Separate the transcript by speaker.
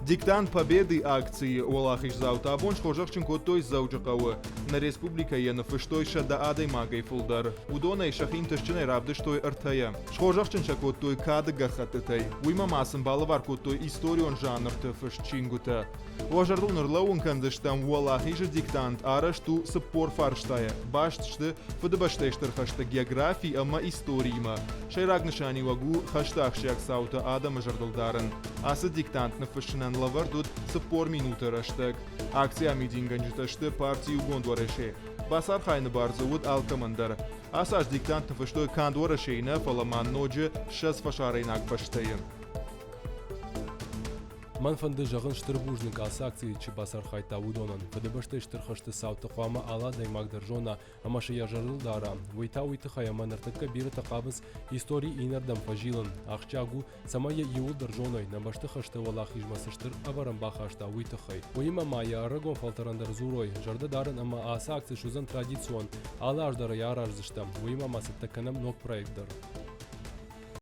Speaker 1: Диктант победы акции Олахиш Заутабон Шхожахчин Котой Заучакауэ на республика Янафыштойша да Адай Магай Фулдар. Удона и Шахин Ташчине Равдыштой Артая. Шхожахчин Шакотой Кадага Хатытай. Уйма Масын Балавар Котой историон жанр Тфышчингута. Ожардул Нурлаун Кандыштам Олахиш диктант Арашту Саппор Фарштая. Баштшты Фудабаштештер Хашта географии ама историма. Шайрагнышани Вагу Хаштах Шак Саута Адам Жардулдарен. Аса диктант на Фышчинан Лавар тут Саппор минута раштаг. Акция митинганжиташты партию Гондвареше. Басар хайны барзавуд Алкамандар. Асаш диктант на Фыштой Кандварешейна Фаламан Ноджи Шас Фашарейнак Баштаен.
Speaker 2: من فند جغن شتر بوجنك اساكتي چي باسر خايتا ودونن فدبشت شتر خشت ساوت قوامه الا ديماك درجونا اما شي يجرل دارا ويتا خيما نرتك بير تقابس هيستوري انردم فجيلن اخچاغو سمايه يول درجوناي نبشت خشت ولا خيجمس شتر ابرم باخاشتا ويتا خي ويما مايا رغون فلترندر زوروي جرد دارن اما اساكتي شوزن تрадицион ала аждара ярарзыштам ويما масыттаканам нок проекттер